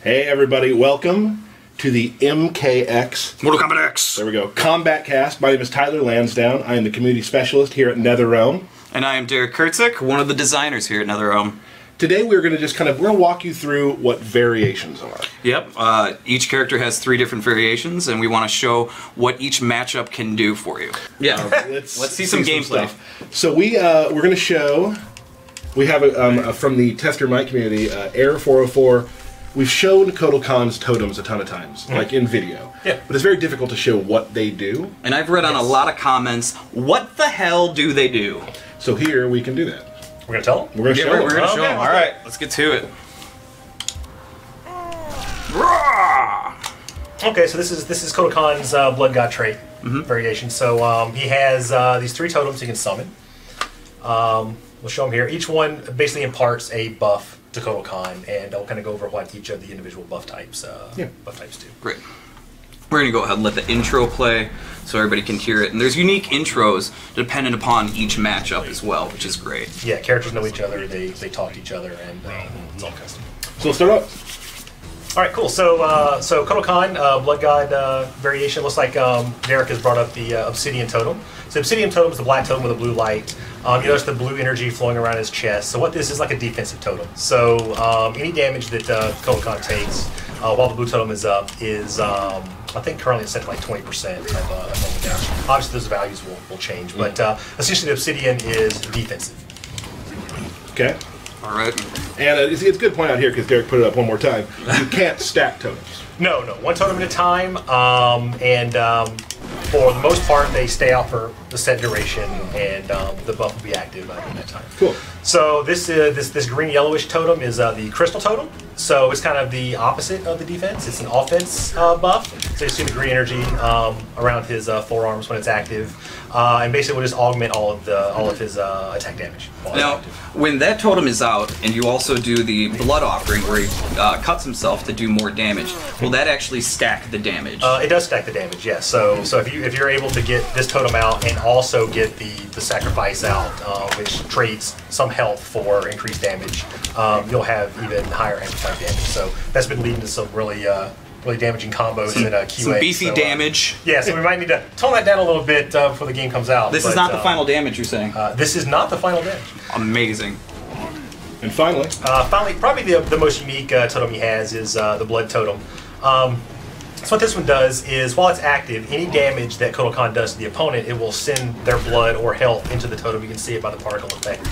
Hey everybody, welcome to the MKX Kombat X. There we go. Kombat Kast. My name is Tyler Lansdowne. I am the community specialist here at NetherRealm. And I am Derek Kurtzik, one of the designers here at NetherRealm. Today we're going to just we're going to walk you through what variations are. Yep. Each character has 3 different variations, and we want to show what each matchup can do for you. Yeah. Let's see some gameplay. So we're going to show. We have from the Tester Mike community, Air 404. We've shown Kotal Khan's totems a ton of times, like in video. Yeah. But it's very difficult to show what they do. And I've read on a lot of comments, what the hell do they do? So here we can do that. We're going to tell them? We're going to show them. We're going to show them. All right, let's get to it. Okay, so this is Kotal Khan's Blood God trait variation. So he has these 3 totems he can summon. We'll show them here. Each one basically imparts a buff to Kotal Khan, and I'll kind of go over what each of the individual buff types do. Great. We're going to go ahead and let the intro play so everybody can hear it. And there's unique intros dependent upon each matchup as well, which is great. Yeah, characters know each other, they talk to each other, and it's all custom. So let's start up. All right, cool. So Kotal Khan, Blood God variation. Looks like Derek has brought up the Obsidian Totem. So Obsidian Totem is the black totem with a blue light. You notice the blue energy flowing around his chest. So what this is, like a defensive totem. So any damage that Kotal Khan takes while the blue totem is up is, I think currently it's set to like 20% of normal damage. Obviously those values will change, but essentially the Obsidian is defensive. Okay. All right. And it's a good point out here, because Derek put it up one more time. You can't stack totems. No, one totem at a time, and for the most part, they stay out for the set duration, and the buff will be active during that time. Cool. So this green yellowish totem is the crystal totem. So it's kind of the opposite of the defense. It's an offense buff. So you see the green energy around his forearms when it's active, and basically will just augment all of his attack damage. Now, when that totem is out, and you also do the blood offering where he cuts himself to do more damage, will that actually stack the damage? It does stack the damage, yes. So if you're able to get this totem out and also get the sacrifice out, which trades some health for increased damage, you'll have even higher amplified damage. So that's been leading to some really damaging combos in QA. Some beefy damage. Yeah, so we might need to tone that down a little bit before the game comes out. This is not the final damage, you're saying? This is not the final damage. Amazing. And finally, probably the most unique totem he has is the blood totem. So what this one does is, while it's active, any damage that Kotal Khan does to the opponent, it will send their blood or health into the totem. You can see it by the particle effect,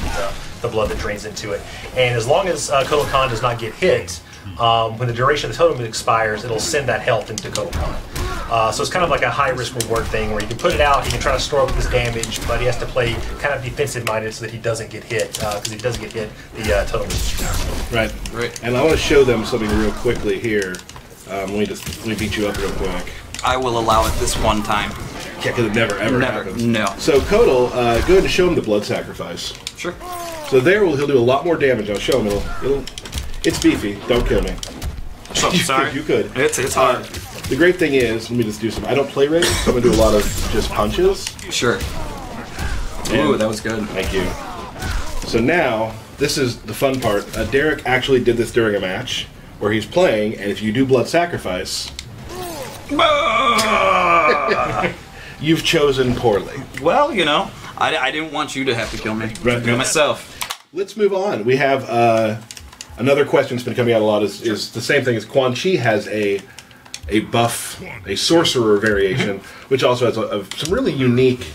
the blood that drains into it. And as long as Kotal Khan does not get hit, when the duration of the totem expires, it'll send that health into Kotal Khan. So it's kind of like a high-risk reward thing, where you can put it out, he can try to store up this damage, but he has to play kind of defensive-minded so that he doesn't get hit, because if he doesn't get hit, the totem is destroyed. Right. And I want to show them something real quickly here. Let me beat you up real quick. I will allow it this one time. Yeah, because it never happens. No. So Kotal, go ahead and show him the blood sacrifice. Sure. So he'll do a lot more damage. I'll show him. It's beefy. Don't kill me. Oh, sorry. You could. It's hard. The great thing is, let me just do some. I don't play rage, so I'm gonna do a lot of just punches. Sure. Ooh, that was good. Thank you. So now, this is the fun part. Derek actually did this during a match where he's playing, and if you do blood sacrifice, you've chosen poorly. Well, you know, I didn't want you to have to kill me. Right. Do it myself. Let's move on. We have another question that's been coming out a lot is the same thing as Quan Chi has a buff, a sorcerer variation, which also has some really unique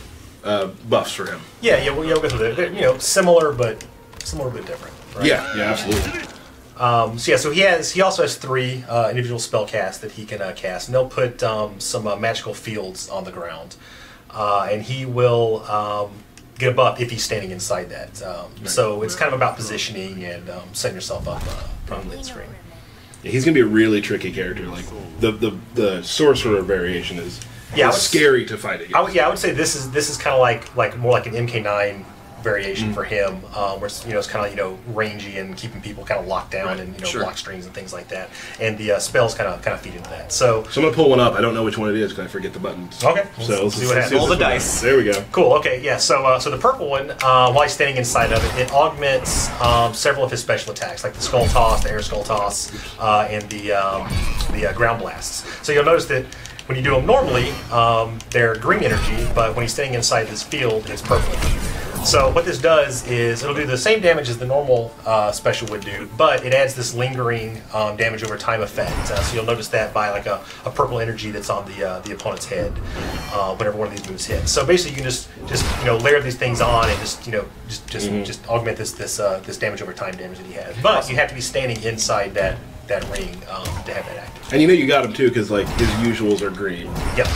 buffs for him. Yeah, we'll go through that. They're, similar but different. Right? Yeah, absolutely. So he also has 3 individual spell casts that he can cast, and they'll put some magical fields on the ground, and he will get a buff if he's standing inside that. So it's kind of about positioning and setting yourself up properly on the screen. Yeah, he's gonna be a really tricky character. Like the sorcerer variation is scary to fight against. I would say this is kind of like more like an MK9 variation for him, where it's, it's kind of rangy and keeping people kind of locked down and block strings and things like that. And the spells kind of feed into that. So I'm gonna pull one up. I don't know which one it is because I forget the buttons. Okay. So let's see what happens. Roll the dice. There we go. Cool. Okay. Yeah. So the purple one, while he's standing inside of it, it augments several of his special attacks, like the skull toss, the air skull toss, and the ground blasts. So you'll notice that when you do them normally, they're green energy, but when he's standing inside this field, it's purple. So what this does is it'll do the same damage as the normal special would do, but it adds this lingering damage over time effect. So you'll notice that by like a purple energy that's on the opponent's head whenever one of these moves hits. So basically, you can just layer these things on and just augment this damage over time damage that he has. But you have to be standing inside that ring to have that active. And you got him too because like his usuals are green. Yep.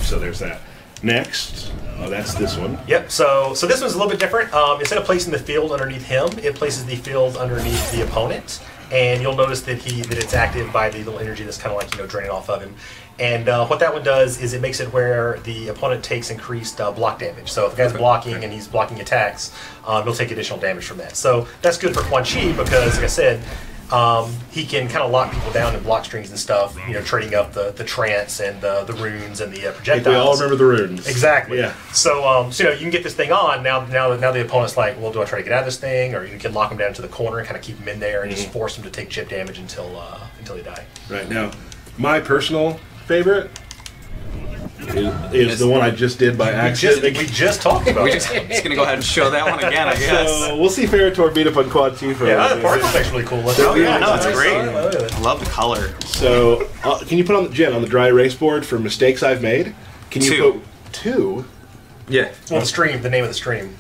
So there's that. Next, that's this one. Yep. So this one's a little bit different. Instead of placing the field underneath him, it places the field underneath the opponent, and you'll notice that it's active by the little energy that's kind of like draining off of him. And what that one does is it makes it where the opponent takes increased block damage. So if the guy's blocking and he's blocking attacks, he'll take additional damage from that. So that's good for Quan Chi because, like I said, he can kind of lock people down in block strings and stuff, trading up the trance and the runes and the projectiles. I think we all remember the runes. Exactly. Yeah. So, you can get this thing on now the opponent's like, well, do I try to get out of this thing, or you can lock him down to the corner and kind of keep him in there and just force him to take chip damage until they die. Right now, my personal favorite is the one I just did by accident. We just talked about it. Just going to go ahead and show that one again, I guess. So we'll see Ferritor beat up on Quad 2 for that part's actually cool. Yeah, no, it's great. I love the color. So, can you put on the dry erase board for mistakes I've made? Can you put 2? Yeah. Well, the name of the stream.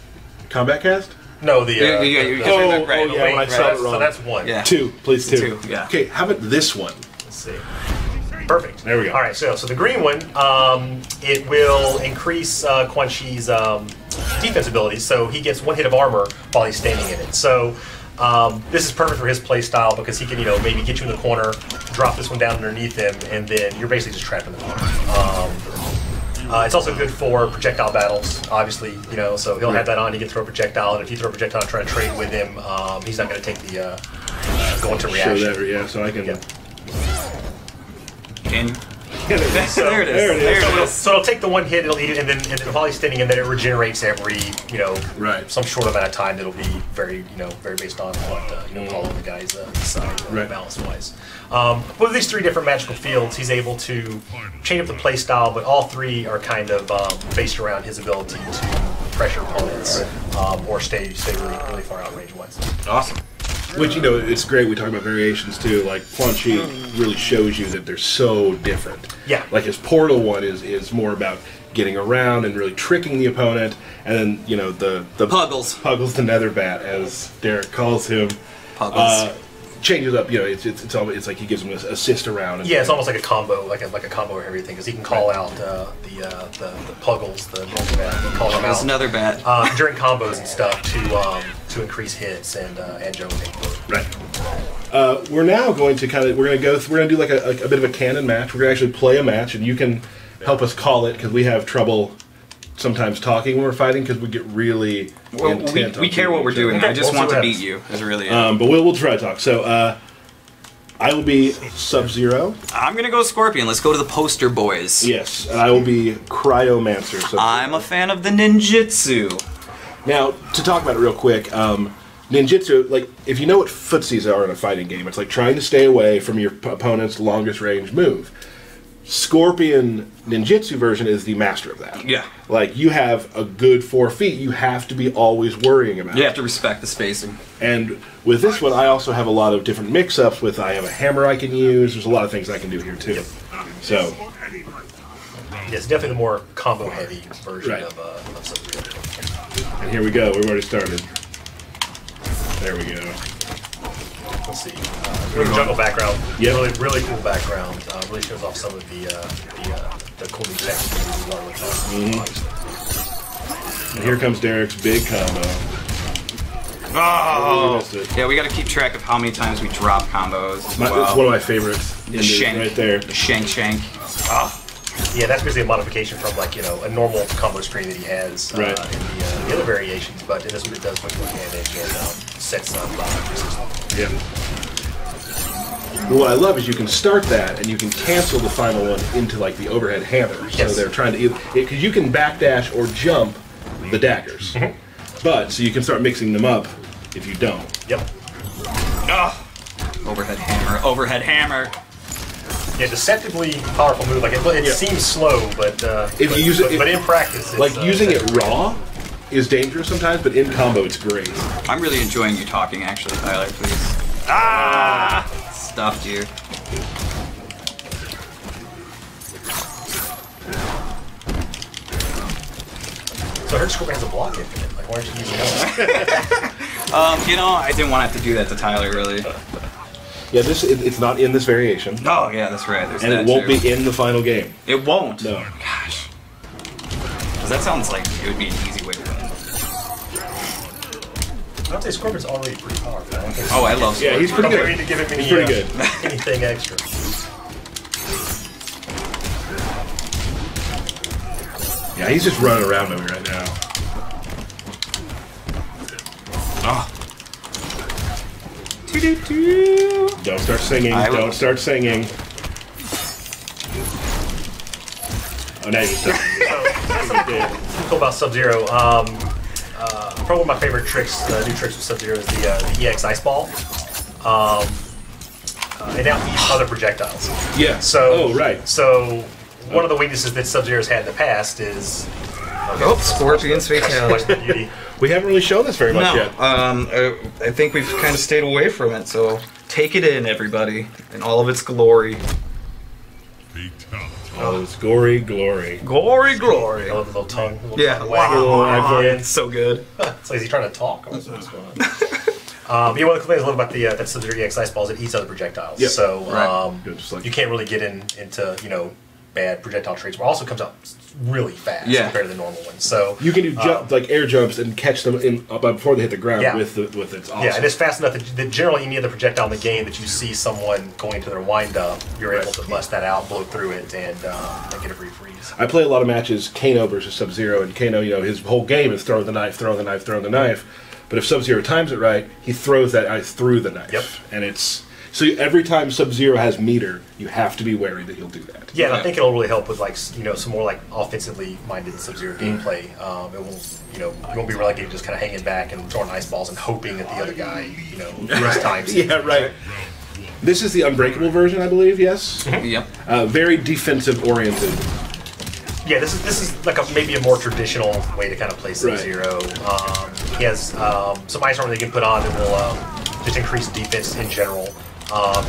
Kombat Kast? No, the... when I saw it wrong. So that's 1. Yeah. 2, please 2. Yeah. Okay, how about this one? Let's see. Perfect. There we go. All right, so the green one, it will increase Quan Chi's defense abilities, so he gets 1 hit of armor while he's standing in it. So this is perfect for his play style because he can, maybe get you in the corner, drop this one down underneath him, and then you're basically just trapped in the corner. It's also good for projectile battles, obviously, so he'll have that on, he can throw a projectile, and if you throw a projectile and try to trade with him, he's not going to take the go into reaction. Show that, so I can... Yeah. Can you? There it is. So it'll take the 1 hit, it'll eat it, and then while he's standing in there, it regenerates every, some short amount of time that'll be very, very based on what, all of the guys decide, balance-wise. With these 3 different magical fields, he's able to change up the play style, but all 3 are kind of based around his ability to pressure opponents or stay really far out range-wise. Awesome. Which, it's great. We talk about variations too. Like, Quan Chi really shows you that they're so different. Yeah. Like, his portal one is more about getting around and really tricking the opponent. And then, the Puggles. Puggles the Netherbat, as Derek calls him. Puggles. Changes up, it's like he gives him an assist around. And it's almost like a combo, like a combo of everything, because he can call out the Puggles, the Netherbat, call them out. Netherbat. During combos and stuff to increase hits and add general capability. Right. We're now going to we're gonna do like a bit of a canon match. We're gonna actually play a match, and you can help us call it because we have trouble sometimes talking when we're fighting because we get really intent. We care what we're doing. I just want to beat you. Is really it. But we'll try to talk. So I will be Sub-Zero. I'm gonna go Scorpion. Let's go to the poster boys. Yes, and I will be Cryomancer. Sub-Zero. I'm a fan of the ninjutsu. Now, to talk about it real quick, ninjutsu, like, if you know what footsies are in a fighting game, it's like trying to stay away from your opponent's longest range move. Scorpion ninjutsu version is the master of that. Yeah. Like, you have a good 4 feet, you have to be always worrying about it. You have to respect the spacing. And with this one, I also have a lot of different mix-ups with, I have a hammer I can use, there's a lot of things I can do here too. So. Yeah, it's definitely the more combo-heavy version of Sub-Zero. And here we go, we've already started. There we go. Let's see. Really jungle background. Yep. Really cool background. Really shows off some of the cool new techniques we learned with And here comes Derek's big combo. Oh! Yeah, we got to keep track of how many times we drop combos. It's one of my favorites. The shank. Right there. The shank. Yeah, that's basically a modification from like a normal combo string that he has Right. in the other variations. But in this one, it does much more damage and sets up resistance. Yeah. Well, what I love is you can start that and you can cancel the final one into like the overhead hammer. So Yes. they're trying to because you can backdash or jump the daggers, but so you can start mixing them up if you don't. Yep. Overhead hammer. Overhead hammer. Yeah, deceptively powerful move. Like it seems slow, but If you use it, but in practice, it's, like using it raw is dangerous sometimes, but in combo it's great. I'm really enjoying you talking, actually, Tyler, please. Ah! Stuffed you. So I heard Scorpion has a block infinite. Like, why aren't you using that? You know, I didn't want to have to do that to Tyler, really. Yeah, it's not in this variation, Oh, yeah, that's right. There's and that it won't too. be in the final game. It won't? No. Gosh. 'Cause that sounds like it would be an easy way to win. I'd say Scorpion's already pretty powerful. I don't think Oh, I love Yeah, he's pretty I don't good. think we need to give him any, He's pretty good. anything extra. Yeah, he's just running around me right now. Oh. Don't start singing. I will. Don't start singing. Oh, now you're singing. Cool about Sub-Zero. Probably one of my favorite tricks, new tricks with Sub-Zero is the EX Ice Ball. And now eats other projectiles. Yeah. So, Oh, right. So, one of the weaknesses that Sub-Zero's had in the past is. Oh, Scorpion's Watch fatality. the beauty. We haven't really shown this very much No, yet. I think we've kind of stayed away from it, so take it in, everybody, in all of its glory. Oh, it's gory glory. Glory, glory. I love the little tongue. Little Yeah, tongue wow, wagging. it's so good. So is he trying to talk? Or what's going on? Yeah, one of the things I love about the that Sub-Zero EX Ice Ball is it eats other projectiles. Yep. So Right. Yeah, just like- you can't really get into bad projectile traits. But it also comes out really fast compared to the normal one. So You can do like air jumps and catch them before they hit the ground Yeah. with its awesome. yeah, and it's fast enough that generally any other projectile in the game that you see someone going into their wind up, you're able to bust that out, blow through it, and get a free freeze. I play a lot of matches Kano versus Sub-Zero, and Kano, his whole game is throw the knife, throw the knife, throw the knife. But if Sub-Zero times it right, he throws that ice through the knife. Yep. And it's so every time Sub-Zero has meter, you have to be wary that he'll do that. Yeah, and I think it'll really help with some more like offensively minded Sub-Zero gameplay. It won't, you won't be relegated to just kind of hanging back and throwing ice balls and hoping that the other guy, first time. Yeah, right. This is the unbreakable version, I believe. Yes. Yep. Very defensive oriented. Yeah, this is like maybe a more traditional way to kind of play Sub-Zero. He has some ice armor that you can put on that will just increase defense in general.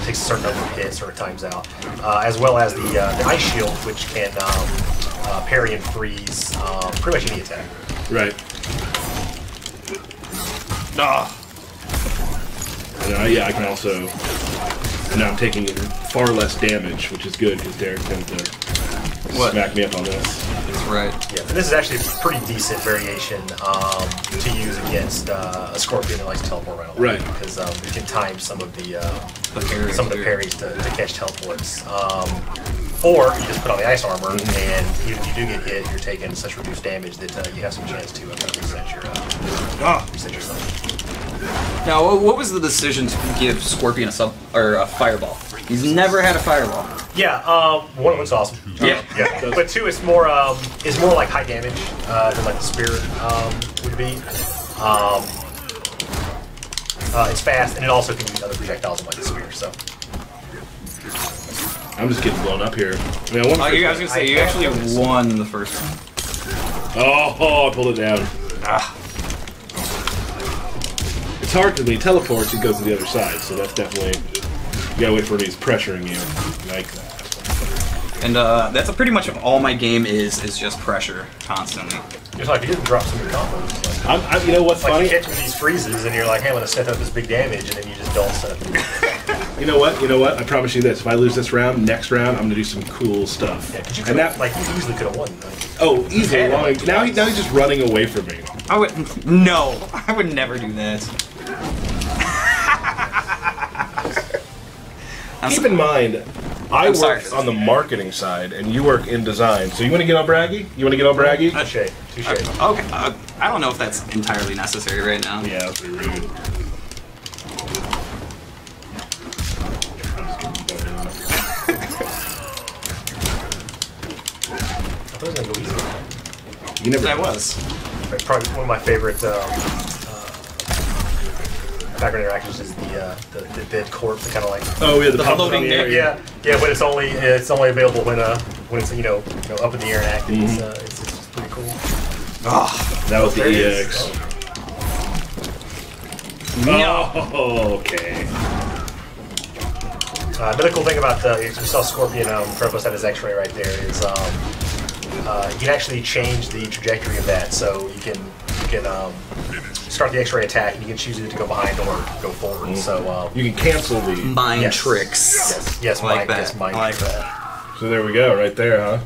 Takes a certain number of hits or it times out, as well as the ice shield, which can parry and freeze pretty much any attack. Right. Ah. And, yeah, I can also. And now I'm taking far less damage, which is good because Derek tends to smack me up on this. That's right. Yeah, and this is actually a pretty decent variation to use against a Scorpion that likes to teleport right away. Right. Because you can time some of the parries, parries to catch teleports. Or you just put on the ice armor, and even if you do get hit, you're taking such reduced damage that you have some chance to kind of reset yourself. Now, what was the decision to give Scorpion a fireball? He's never had a fireball. Yeah, one looks awesome. Yeah. Yeah. But two, it's more like high damage than like the spear would be. It's fast, and it also can use other projectiles like the spear. So. I'm just getting blown up here. I mean, I I was gonna say you actually won the first one. Oh, I pulled it down. It's hard because when he teleports, he goes to the other side. So that's definitely you gotta wait for when he's pressuring you like that. And that's pretty much all my game is just pressure constantly. It's like you didn't drop some of your combos. Like, You know what's like funny? you catch with these freezes, and you're like, hey, I'm gonna set up this big damage, and then you just don't set up. You know what? I promise you this. If I lose this round, next round, I'm gonna do some cool stuff. Yeah, because you and that, you easily could have won. Like, oh, easily. Now he's just running away from me. I would never do that. Keep in mind, I work on the marketing side, and you work in design. So you want to get on braggy? You want to get on braggy? Touche. Okay. I don't know if that's entirely necessary right now. Yeah, that's pretty rude. I thought it was gonna go easy. You never. That was. Probably one of my favorite background interactions is the dead corpse, kind of like. Oh yeah, the floating deck. Yeah, but it's only available when it's up in the air and active. It's pretty cool. Oh, that was the EX. No. Oh, okay. Another cool thing about you saw Scorpion Tropos had his X-ray right there is you can actually change the trajectory of that, so you can start the X-ray attack and you can choose either to go behind or go forward. So you can cancel the mind tricks. Yes, like mind, that. yes, mind I like tricks. that. So there we go, right there, huh?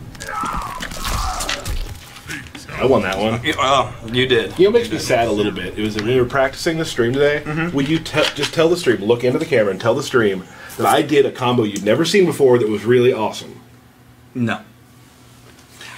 I won that one. Oh, you did. You know, it makes me sad a little bit. It was when we were practicing the stream today. Would you just tell the stream, look into the camera and tell the stream that I did a combo you'd never seen before that was really awesome? No.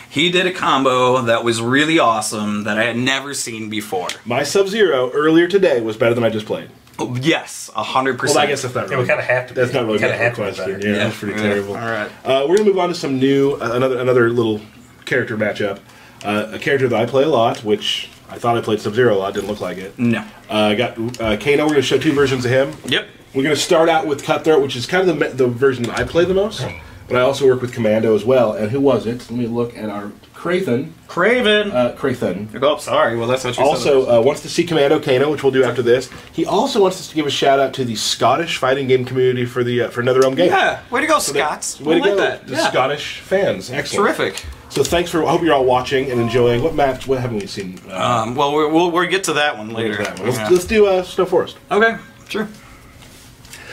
He did a combo that was really awesome that I had never seen before. My Sub-Zero earlier today was better than I just played. Oh, yes, 100%. Well, I guess that's not really. Yeah, we kind of have to. That's not really kind of have a to. question. Yeah, that's pretty terrible. All right. We're gonna move on to some new, another little character matchup. A character that I play a lot, which I thought I played Sub-Zero a lot, didn't look like it. No. I got Kano. We're gonna show two versions of him. Yep. We're gonna start out with Cutthroat, which is kind of the version that I play the most. But I also work with Commando as well. And who was it? Let me look at our Crathen. Crathen. Oh, sorry. Well, that's what you Also said. wants to see Commando Kano, which we'll do after this. He also wants us to give a shout out to the Scottish fighting game community for another game. Yeah, way to go, Scots. Way to go, that. the Scottish fans. Excellent. Terrific. So thanks for. I hope you're all watching and enjoying. What haven't we seen? Well, we'll get to that one later. Let's do Snow Forest. Okay, sure.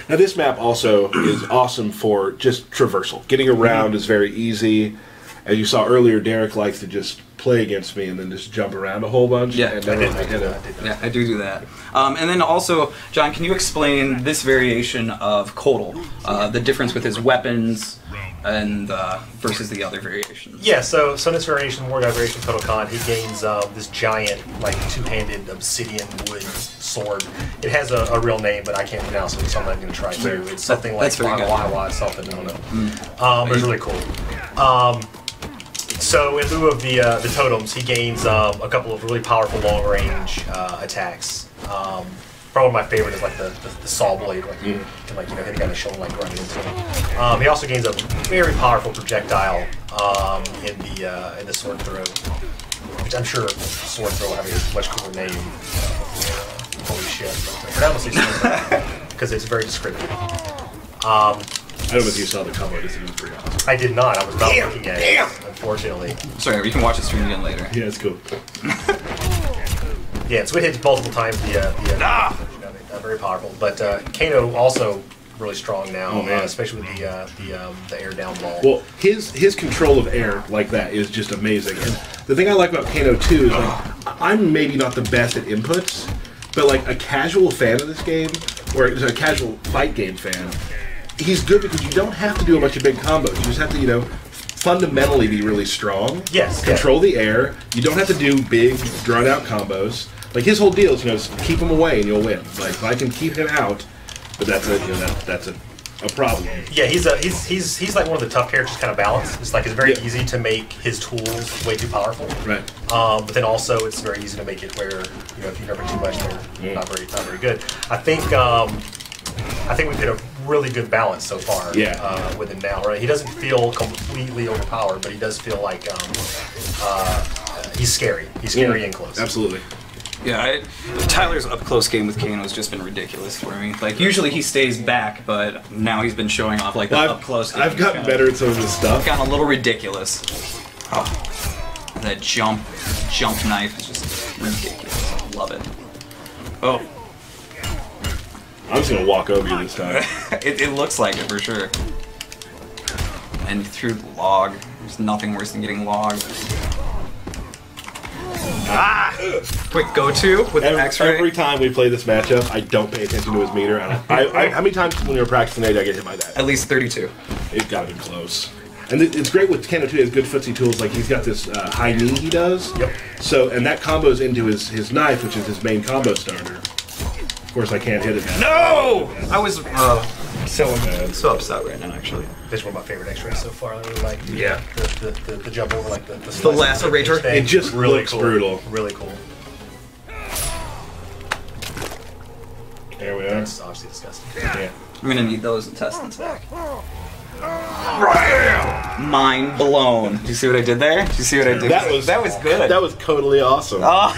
Now this map also is awesome for just traversal. Getting around is very easy. As you saw earlier, Derek likes to just play against me and then just jump around a whole bunch. Yeah, and Yeah, I do that. And then also, John, can you explain this variation of Kotal, the difference with his weapons and versus the other variations? Yeah, so in this variation, War God variation Kotal Khan, he gains this giant, like, two-handed obsidian wood sword. It has a real name, but I can't pronounce it, so I'm not going to try to. It's something like Wanawawa, something, I don't know. It's really cool. So in lieu of the totems, he gains a couple of really powerful long-range attacks. Probably one of my favorite is like the saw blade, like you can hit a guy in the shoulder, like running into him. He also gains a very powerful projectile in the sword throw, which I'm sure sword throw will have a much cooler name. Holy shit! But for now, I'm gonna say sword throw because it's very descriptive. I don't know if you saw the combo. This is pretty awesome. I did not. I was not looking at it, unfortunately. Sorry, we can watch the stream again later. Yeah, it's cool. Yeah, so it hits multiple times very powerful. But Kano also really strong now, especially with the air down ball. Well, his control of air like that is just amazing. And the thing I like about Kano too is like I'm maybe not the best at inputs, but like a casual fan of this game or a casual fight game fan, he's good because you don't have to do a bunch of big combos. You just have to, fundamentally be really strong. Yes. Control the air. You don't have to do big, drawn-out combos. Like his whole deal is, just keep him away and you'll win. Like if I can keep him out, but that's a problem. Yeah, he's like one of the tough characters, kind of balanced. It's like it's very easy to make his tools way too powerful. Right. But then also it's very easy to make it where if you nerf too much, they're not very good. I think we've hit a really good balance so far with him now, right? He doesn't feel completely overpowered, but he does feel like he's scary. He's scary and close. Absolutely. Yeah, Tyler's up-close game with Kano has just been ridiculous for me. Like, usually he stays back, but now he's been showing off, like, the up-close game. I've gotten better at some of this stuff. Gotten a little ridiculous. Oh, that jump knife is just ridiculous. I love it. Oh. I'm just going to walk over you this time. It looks like it, for sure. And through the log. There's nothing worse than getting logged. Quick go-to with the X-ray. Every time we play this matchup, I don't pay attention to his meter. How many times when you're practicing did I get hit by that? At least 32. It's gotta be close. And it's great with Kano too. He has good footsie tools. Like he's got this high knee he does. Yep. So and that combos into his knife, which is his main combo starter. Of course, I can't hit it now. No! I was so upset right now, actually. This is one of my favorite X-rays so far. I really like Yeah. the jump over, like the lacerator. thing. It just really looks cool. brutal. Really cool. There we are. That's obviously disgusting. Yeah. I'm gonna need those intestines back. Mind blown. Do you see what I did there? Do you see what I did? That was good. That was totally awesome. Oh,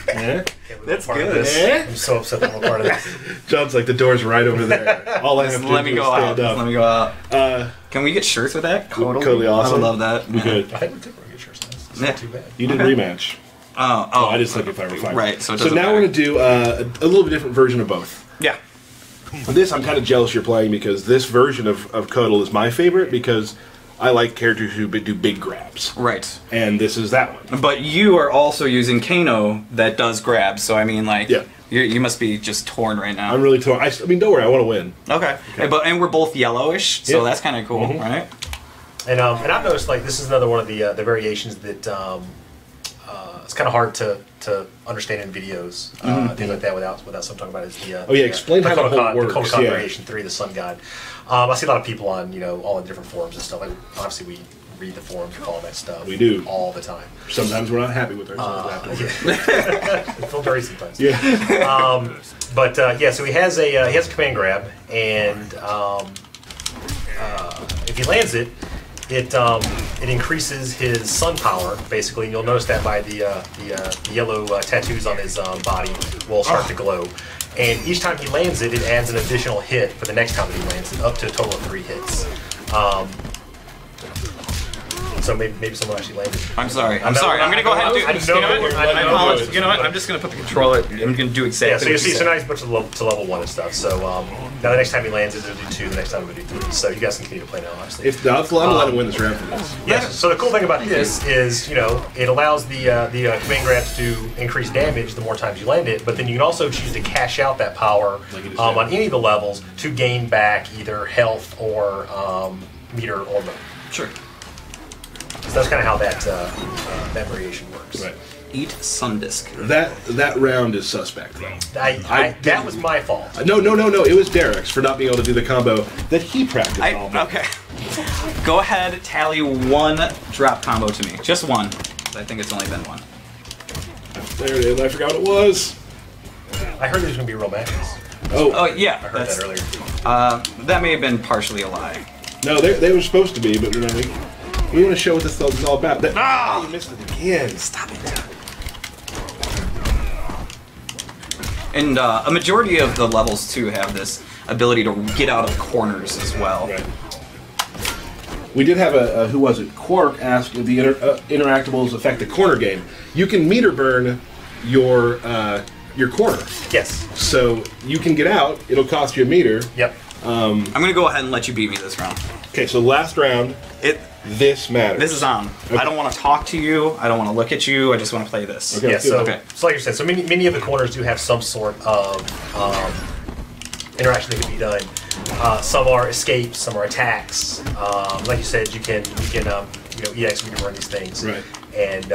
Yeah. that's Part of good. this. Yeah. I'm so upset that I'm a part of this. John's like the door's right over there. All I have to Let do me is go out. stand up. Let me go out. Uh, Can we get shirts with that? Totally awesome. I would love that. we good. I think we took really good shirts. It's Yeah. not too bad. You did Okay. rematch. Oh, Oh, I just took it 5-5. Right. So, it So doesn't now matter. we're gonna do a little bit different version of both. Yeah. This I'm kind of jealous you're playing because this version of Kodal is my favorite because I like characters who do big grabs, Right. and this is that one. But you are also using Kano that does grabs, so I mean, like, Yeah. you must be just torn right now. I'm really torn. I mean, don't worry, I want to win. Okay. And we're both yellowish, so Yeah. that's kind of cool, Mhm. right? And I've noticed like this is another one of the variations that it's kind of hard to understand in videos, things like that without some talking about is the Oh, yeah, explain how the whole Kodokan works, yeah. variation 3, the Sun God. I see a lot of people on all the different forums and stuff. Like obviously we read the forums and all that stuff. We do. all the time. Sometimes we're not happy with ourselves afterwards. It feels very sometimes. Yeah. But yeah, so he has a command grab, and if he lands it, it increases his sun power basically. And you'll notice that by the yellow tattoos on his body will start to glow. And each time he lands it, it adds an additional hit for the next time that he lands it, up to a total of 3 hits. So maybe someone actually landed. I'm sorry. I'm know- sorry. I'm gonna go ahead and do. I You know know we're what? letting I you apologize. do it. You know what? I'm just gonna put the controller. I'm gonna do exactly. Yeah, so you what see, you so said. now he's put to level 1 and stuff. So now the next time he lands, it'll do 2. The next time it'll do 3. So you guys can continue to play now, obviously. If I'm gonna let him win this round for this. Yes. So the cool thing about this is, it allows the command grabs to increase damage the more times you land it, but then you can also choose to cash out that power Like you just on said. any of the levels to gain back either health or meter or both. Sure. So that's kind of how that variation works. Right. Eat Sundisk. That round is suspect though. That was my fault. No. It was Derek's for not being able to do the combo that he practiced all day. Okay. Go ahead, tally 1 drop combo to me. Just 1. I think it's only been 1. There it is. I forgot what it was. I heard there's going to be real matches. Oh yeah, I heard that earlier. That may have been partially a lie. No, they were supposed to be, but we want to show what this is all about. You missed it again. Stop it. And a majority of the levels too have this ability to get out of corners as well. Right. We did have a who was it? Quark asked if the interactables affect the corner game. You can meter burn your corner, Yes. so you can get out. It'll cost you a meter. Yep. I'm gonna go ahead and let you beat me this round. Okay, so last round, this matters. This is on. Okay. I don't want to talk to you. I don't want to look at you. I just want to play this. Okay. Yeah, let's do so, it. Okay. so like you said, so many of the corners do have some sort of interaction that can be done. Some are escapes, some are attacks. Like you said, you can EX we can run these things, Right. And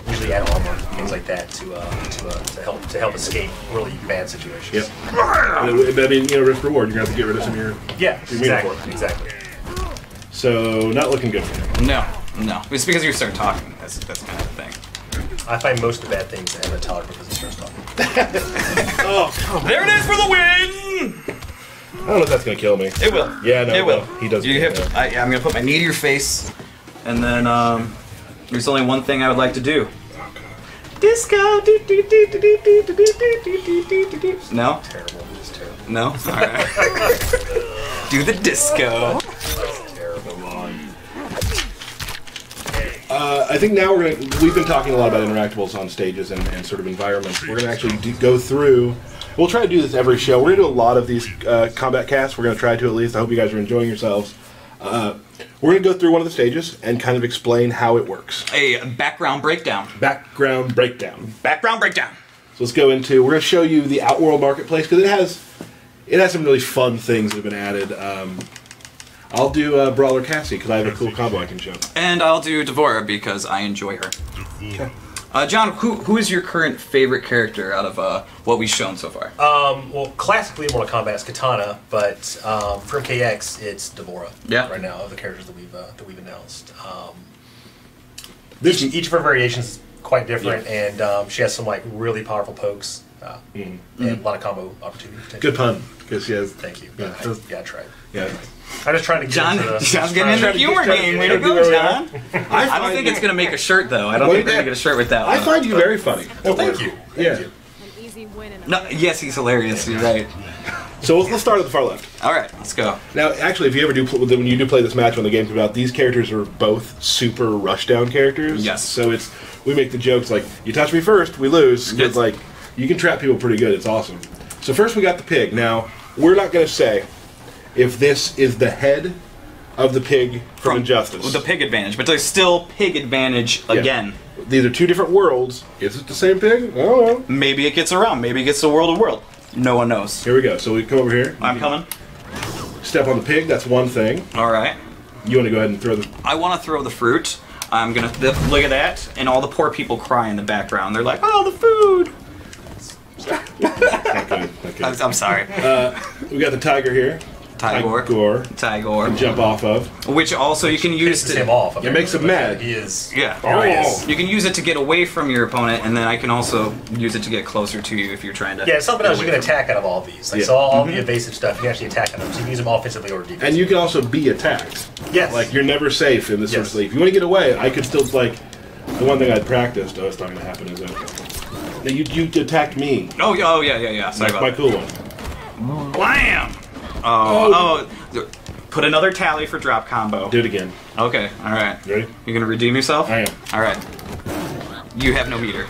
usually add armor, things like that to help escape really bad situations. Yep. I mean, risk reward. You're gonna have to get rid of some of your. Yeah, Your meter exactly, for it. exactly. So not looking good for you. No. It's because you start talking. That's kind of the thing. I find most of the bad things have a tolerance because it starts talking. Oh, come on. There it is for the win! I don't know if that's gonna kill me. It will. Yeah, no, it will. no, he doesn't You do have that. to. I'm gonna put my knee to your face, and then there's only one thing I would like to do. Disco. No. Terrible. It's terrible. No. All right. Do the disco. Terrible. I think now we've been talking a lot about interactables on stages and sort of environments. We're gonna actually go through. We'll try to do this every show. We're gonna do a lot of these combat casts. We're gonna try to at least. I hope you guys are enjoying yourselves. We're going to go through one of the stages and kind of explain how it works. A background breakdown. Background breakdown. Background breakdown. So let's go into. We're going to show you the Outworld Marketplace because it has some really fun things that have been added. I'll do Brawler Cassie because I have a cool combo I can show. And I'll do Devora because I enjoy her. Okay. John, who is your current favorite character out of what we've shown so far? Well, classically Mortal Kombat is Katana, but for MKX it's Devora. Yeah. Right now, of the characters that we've announced. This Each of her variations is quite different, and she has some like really powerful pokes and a lot of combo opportunity. good pun because she has. Thank you. Yeah. I tried. Yeah. I'm just trying to get John, into the... John's getting into the humor game. Way to go, John. I don't think it's going to make a shirt, though. I don't think they're going to get a shirt with that one. I find you very funny. Well, thank you. Yeah. Thank you. An easy win in No, yes, he's hilarious. You're right. So let's start at the far left. All right, let's go. Now, actually, if you ever do, when you do play this match when the game comes out, these characters are both super rushdown characters. Yes. So we make the jokes like, you touch me first, we lose. 'Cause, Yes. like, you can trap people pretty good. It's awesome. So first we got the pig. Now, we're not going to say if this is the head of the pig from Injustice. The pig advantage, but there's still pig advantage again. These are two different worlds. Is it the same pig? I don't know. Maybe it gets around. Maybe it gets to World of World. No one knows. Here we go. So we come over here. I'm coming. Step on the pig. That's one thing. All right. You want to go ahead and throw the... I want to throw the fruit. I'm going to look at that, and all the poor people cry in the background. They're like, oh, the food. Not good. Not good. I'm sorry. We got the tiger here. Tigor. Jump off of. Which also you can use Pisses to... him off. It makes him mad. He is... Yeah. Oh. You can use it to get away from your opponent, and then I can also use it to get closer to you if you're trying to... Yeah, something else you get can away attack out of all of these. Like, Yeah. so all the evasive stuff, you can actually attack out of them. So you can use them offensively or defensively. And you can also be attacked. Yes. Like, you're never safe in this sort of Yes. sleep. If you want to get away, I could still, like... The one thing I'd practiced, it's not going to happen, is that... Now, you attacked me. Oh, yeah. Sorry That's my about cool one. that. Blam! Oh. Put another tally for drop combo. Do it again. Okay, alright. Ready? You're gonna redeem yourself? I am. Alright. You have no meter.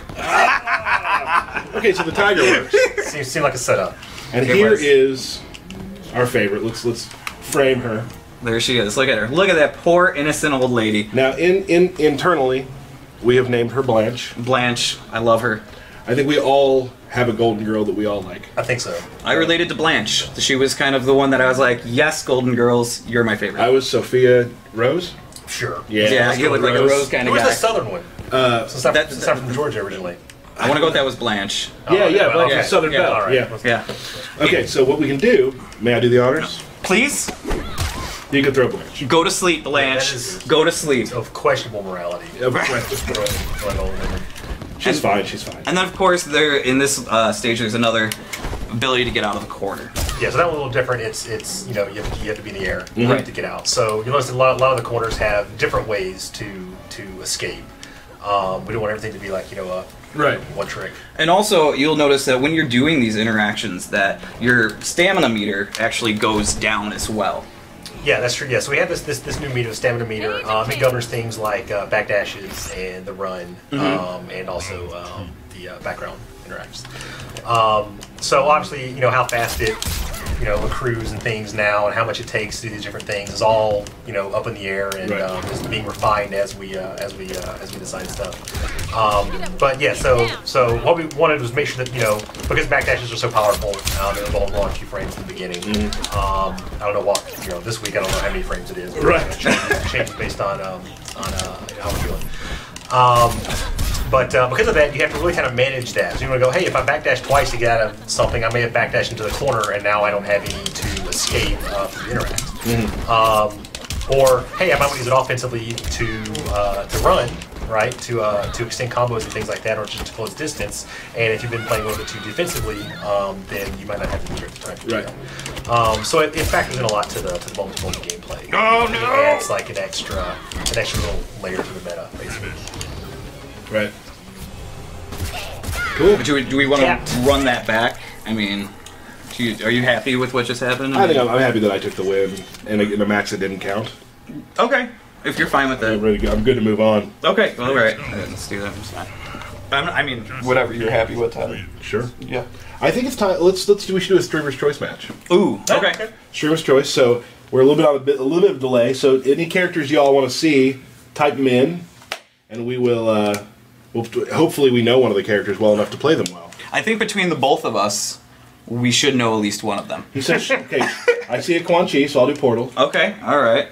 Okay, so the tiger works. Seems like a setup. And It here was. is our favorite. Let's frame her. There she is. Look at her. Look at that poor innocent old lady. Now, internally, we have named her Blanche. Blanche. I love her. I think we all have a golden girl that we all like. I think so. I related to Blanche. She was kind of the one that I was like, yes, Golden Girls, you're my favorite. I was Sophia Rose. Sure. Yeah, you look like a Rose kind Who of was guy. the southern one? Since I'm from Georgia originally. I want to go with that was Blanche. Yeah, well, Blanche, Southern yeah, Belle. all right. Yeah. Yeah. Okay, so what we can do, may I do the honors? Please, You can throw Blanche. go to sleep, Blanche. that is- Go to sleep. Of questionable morality. She's fine, she's fine. And then, of course, there in this stage, there's another ability to get out of the corner. Yeah, so that one's a little different. It's you know you have to be in the air Right. to get out. So you notice that a lot of the corners have different ways to escape. We don't want everything to be like Right. one trick. And also, you'll notice that when you're doing these interactions, that your stamina meter actually goes down as well. Yeah, that's true. Yeah, so we have this new meter, the stamina meter. It governs things like backdashes and the run, and also the background interactions. So obviously, how fast it accrues and things now, and how much it takes to do these different things is all up in the air and Right. is being refined as we design stuff. But yeah, so what we wanted was make sure that because backdashes are so powerful, they were all a few frames in the beginning. I don't know what this week I don't know how many frames it is. But Right. it changes based on how we're feeling. But because of that, you have to really kind of manage that. So you want to go, hey, if I backdash twice to get out of something, I may have backdashed into the corner, and now I don't have any to escape from the interact. Or hey, I might want to use it offensively to run, right? To extend combos and things like that, or just to close distance. And if you've been playing a little bit too defensively, then you might not have the meter at the time to do that. So it factors in a lot to the moment-to-moment gameplay. Oh, no! It adds like an extra little layer to the meta, basically. Right. Cool. But do we want to Capped. run that back? I mean, are you happy with what just happened? I think I'm happy that I took the win, and in the max it didn't count. Okay, if you're fine with I'm that. ready to go. I'm good to move on. Okay, well, all right. Let's do that. It's fine. I mean, whatever you're happy with, Tyler. Sure. Yeah. I think it's time. We should do a streamer's choice match. Ooh. Okay. Streamer's choice. So we're a little bit on a little bit of delay. So any characters y'all want to see, type them in, and we will. Hopefully, we know one of the characters well enough to play them well. I think between the both of us, we should know at least one of them. He says, "Okay, I see a Quan Chi, so I'll do Portal." Okay, all right.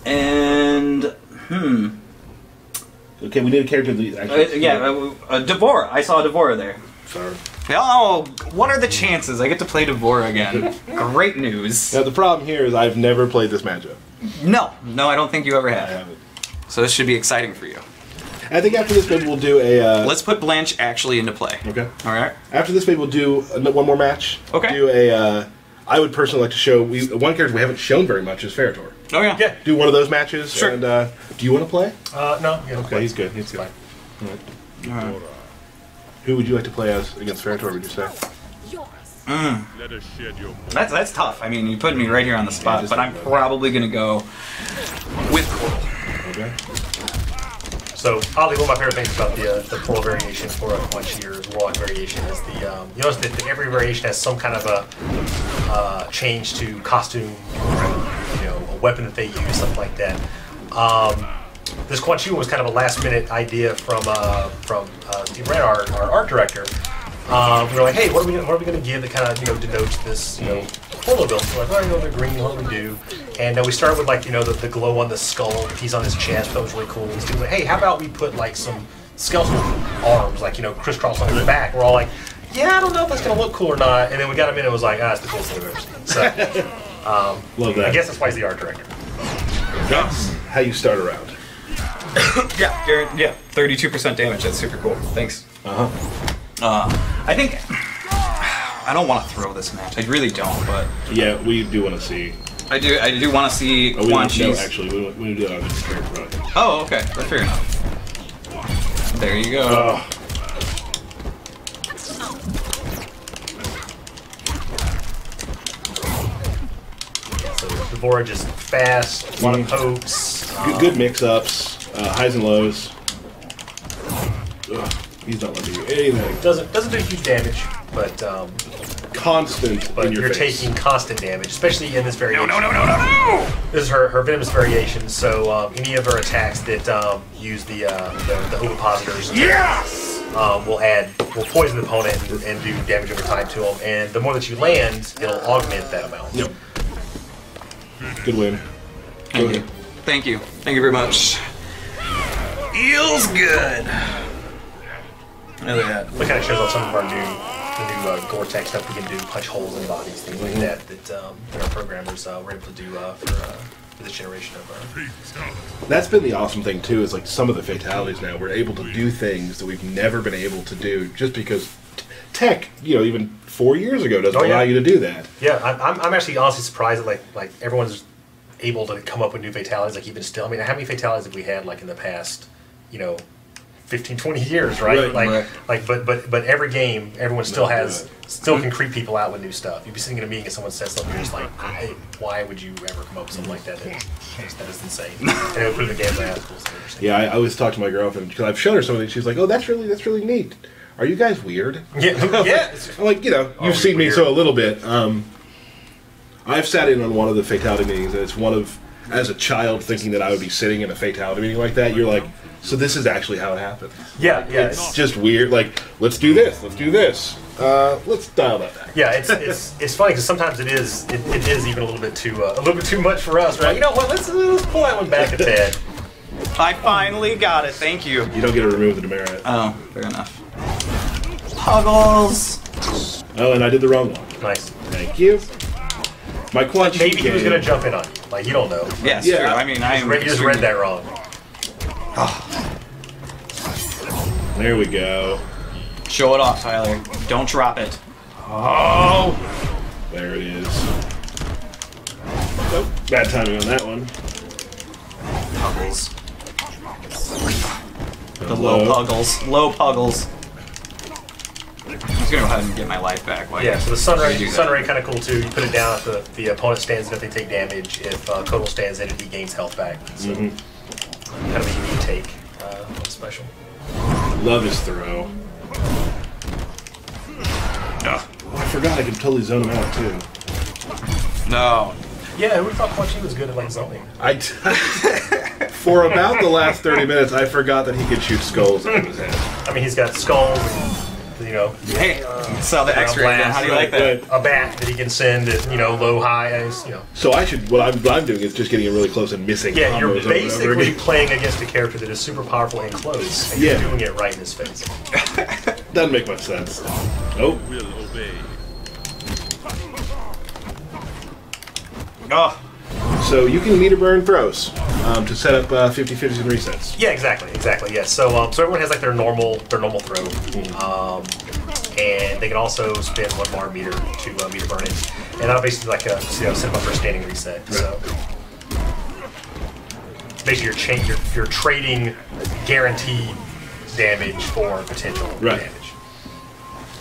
And Okay, we need a character that actually. Devora. I saw Devora there. Sorry. Oh, what are the chances I get to play Devora again? Great news. Now the problem here is I've never played this matchup. No, I don't think you ever I have. haven't. So this should be exciting for you. I think after this maybe we'll do a. Let's put Blanche actually into play. Okay. All right. After this maybe we'll do one more match. Okay. Do a. I would personally like to show one character we haven't shown very much is Ferritor. Oh yeah. Yeah. Do one of those matches. Sure. And do you want to play? No. Yeah, Okay, he's good. He's good. fine. All right. Who would you like to play as against Ferritor? Would you say? That's tough. I mean, you put me right here on the spot, but I'm probably gonna go with Portal. Okay. So, oddly, one of my favorite things about the Portal variation for a Quan Chi or Warlock variation is you notice that every variation has some kind of a change to costume, a weapon that they use, something like that. This Quan Chi one was kind of a last-minute idea from Steve Rand, our art director. We were like, hey, what are we going to give that kind of denotes this Portal ability? So we're like, well, they're green. What do we do? And we started with like the glow on the skull piece on his chest. That was really cool. And Steve was like, hey, how about we put like some skeletal arms, like crisscross on his back? We're all like, yeah, I don't know if that's going to look cool or not. And then we got him in and it was like, it's the coolest thing I've ever seen. So Love that. I guess that's why he's the art director. That's how you start a round. Yeah, 32% damage. That's super cool. Thanks. I think I don't want to throw this match. I really don't, but Yeah, we do want to see. I do want to see Oh, we Quan don't know, Chi's. actually. We do it on this character. Right? Oh, okay. That's fair enough. There you go. Oh. So Devora just fast, a lot of pokes. Good mix-ups, highs and lows. Ugh, he's not letting you do anything. Doesn't do huge damage, but Constant in your you're face. taking constant damage, especially in this variation. No! This is her venomous variation, so any of her attacks that use the ovipositors will poison the opponent and do damage over time to them. And the more that you land, it'll augment that amount. Yep. Good win. Thank you very much. Feels good. Look at that. That kind of shows off some of our new Gore-Tex stuff we can do, punch holes in bodies, things like that our programmers were able to do for this generation of That's been the awesome thing too. Is like some of the fatalities now we're able to do things that we've never been able to do just because tech, even 4 years ago doesn't allow you to do that. Yeah, I'm actually honestly surprised that like everyone's able to come up with new fatalities. Like even still, I mean, how many fatalities have we had like in the past, 15, 20 years, right? But every game, everyone still can creep people out with new stuff. You'd be sitting in a meeting and someone says something, you're just like, why would you ever come up with something like that? That is insane. And it would put in the game like, that's cool. Yeah, I always talk to my girlfriend because I've shown her something. She's like, "Oh, that's really neat. Are you guys weird?" Yeah. I'm like, you've seen me so a little bit. I've sat in on one of the fatality meetings, and it's one of, as a child, thinking that I would be sitting in a fatality meeting like that. You're like, so this is actually how it happens. Yeah. It's just weird. Like, let's do this. Let's dial that back. Yeah, it's funny because sometimes it is even a little bit too much for us, right? You know what? Let's pull that one back a tad. I finally got it. Thank you. You don't get to remove the demerit. Oh, fair enough. Puggles. Oh, and I did the wrong one. Nice. Thank you. My Quan Chi Maybe he was game- going to jump in on you. Like, you don't know. Yes, Yeah. true. I mean, I am. You just read that wrong. There we go. Show it off, Tyler. Don't drop it. Oh! There it is. Oh, bad timing on that one. Puggles. The low puggles. Low puggles. I'm just gonna go ahead and get my life back. Yeah, so the sun ray do that. kind of cool too. You put it down if the opponent stands in, if they take damage. If Kodal stands in, he gains health back. So kind of a unique take. Special. Love his throw. Oh, I forgot I could totally zone him out too. No. Yeah, who would have thought Quan Chi was good at like zoning? For about the last 30 minutes, I forgot that he could shoot skulls out of his head. I mean, he's got skulls, and, you know. Hey, saw the X-ray again. How do you like that? A bat that he can send at, you know, low, high, you know. So I should, what I'm doing is just getting it really close and missing Yeah, you're combos basically over and over again. playing against a character that is super powerful and close, and you're doing it right in his face. Doesn't make much sense. Nope. Will obey. Oh. So you can meter burn throws to set up 50-50s and resets. Yeah, exactly. Yeah. So so everyone has like their normal throw, and they can also spend 1 bar meter to meter burn it, and that'll basically like set them up for a standing reset. Right. So basically you're trading guaranteed damage for potential damage.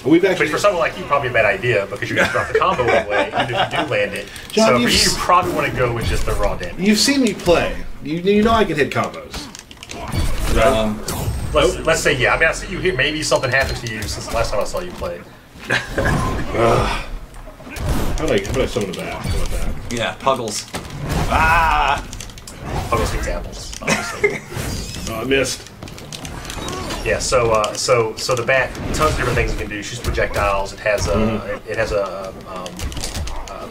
We've actually, Which for someone like you, probably a bad idea because you're going to drop the combo away even if you do land it. John, so for you probably want to go with just the raw damage. You've seen me play. You know I can hit combos. Let's say yeah. I mean, I see you here. Maybe something happened to you since the last time I saw you play. How about I summon a bat? How about that? Yeah, Puggles. Ah! Puggles eats apples, obviously. Oh, I missed. Yeah, so the bat, tons of different things it can do. It shoots projectiles. It has a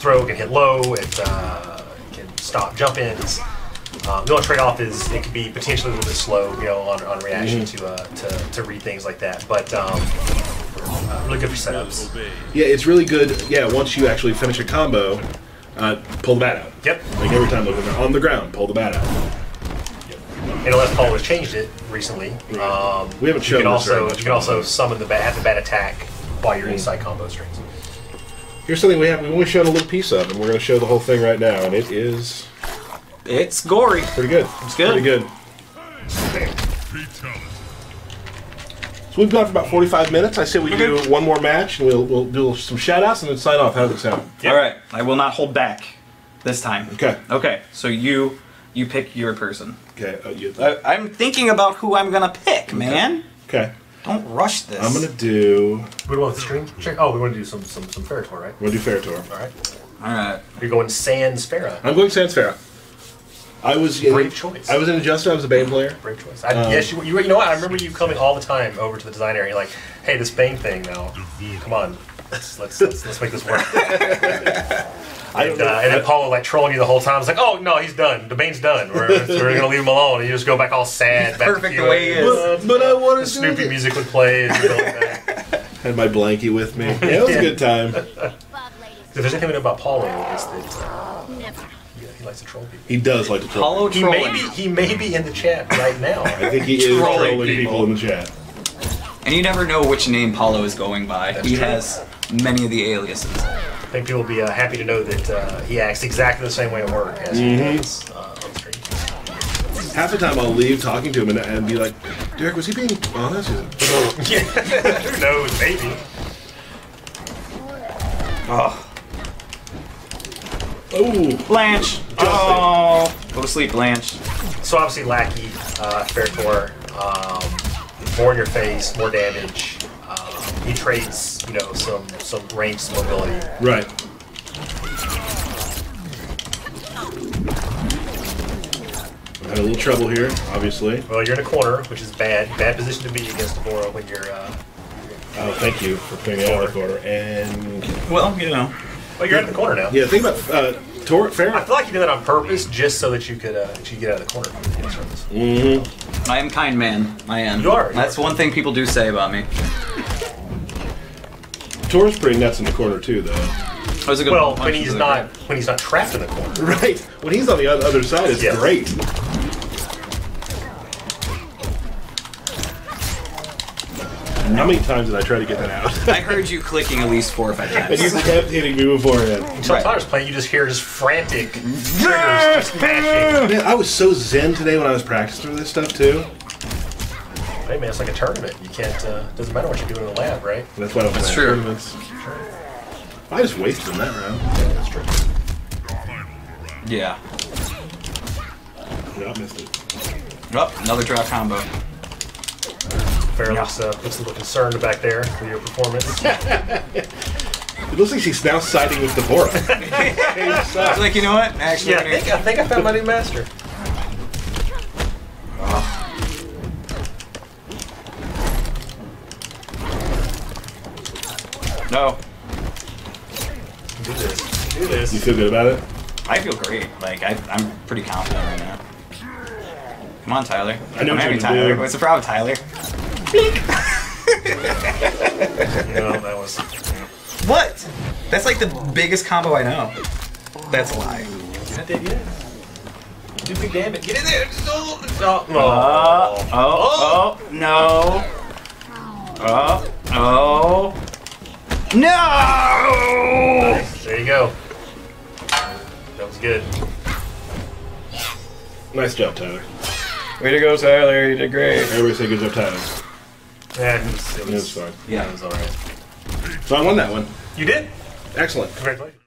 throw. It can hit low. It can stop jump ins. The only trade-off is it could be potentially a little bit slow, you know, on reaction to read things like that. But really good for setups. Yeah, it's really good. Yeah, once you actually finish a combo, pull the bat out. Yep. Like every time when they're on the ground, pull the bat out. And unless Paul has changed it recently, we haven't shown you can also summon the bat, have the bat attack while you're inside combo strings. Here's something we've only shown a little piece of, and we're going to show the whole thing right now, and it is... It's gory. Pretty good. It's good. Pretty good. So we've gone for about 45 minutes. I say we do one more match, and we'll do some shout-outs and then sign off. How does it sound? Yep. All right. I will not hold back this time. Okay. Okay. So you pick your person. Okay. I'm thinking about who I'm gonna pick, man. Okay. Don't rush this. I'm gonna do... We want the stream check? Oh, we want to do some Ferritor, right? We're gonna do Ferritor. All right. All right. You're going Sans Farah. I'm going Sans Farah. I was brave choice. I was in Adjusted. I was a Bane player. Brave choice. Yes, you know what? I remember you coming all the time over to the design area. You're like, hey, this Bane thing now. Come on, let's make this work. And then Paulo like trolling you the whole time. I was like, oh no, he's done. The Bane's done. We're gonna leave him alone. And you just go back all sad. Back Perfect the way he is. But I wanted the Snoopy music would play. And go like that. Had my blankie with me. Yeah, it was a good time. If there's anything about Paulo, it's that he likes to troll people. He does like to troll. Paulo trolling. He may be in the chat right now. I think he is trolling people in the chat. And you never know which name Paulo is going by. That's he true. has many of the aliases. I think people will be happy to know that he acts exactly the same way at work as he does on stream. Half the time I'll leave talking to him and be like, Derek, was he being honest? Yeah, who knows? Maybe. Oh. Oh, Blanche. Oh. Go to sleep, Blanche. So obviously Lackey, Ferritor, more in your face, more damage. He trades, you know, some range mobility. right. I had a little trouble here, obviously. Well, you're in a corner, which is bad. Bad position to be against Devora when you're. Oh, thank you for putting it out of the corner. And Well, you know. Well, you're in the corner now. yeah, think about Farah. I feel like you did that on purpose, just so that you could get out of the corner. Mm-hmm. I am kind man. I am. You are. That's one thing people do say about me. Tor's pretty nuts in the corner too, though. That was a good Well, one. when he's not trapped in the corner. Right. When he's on the other side, it's great. How many times did I try to get that out? I heard you clicking at least 4 or 5 And times. you kept hitting me beforehand. Sometimes I was playing, you just hear just frantic triggers just smashing. Man, I was so zen today when I was practicing this stuff too. Hey man, it's like a tournament. You can't. Doesn't matter what you do in the lab, right? That's why I don't That's play true. tournaments. I just wasted them that round. Yeah, that's true. Yeah. Yeah, I missed it. Oh, another draw combo. Fair looks a little concerned back there with your performance. It looks like she's now siding with Deborah. I was like, you know what? Actually, Yeah, I think I found my new master. No. Do this. Do this. You feel good about it? I feel great. Like, I'm pretty confident right now. Come on, Tyler. I know what Don't you're have gonna Tyler. do. What's the problem, Tyler? No, that was. What? That's like the biggest combo I know. That's a lie. That did good. Do big damage. Get in there. No. No. No! There you go. That was good. Nice job, Tyler. Way to go, Tyler. You did great. Everybody say good job, Tyler. Yeah, It was fine. Yeah, it was alright. So I won that one. You did? Excellent. Congratulations.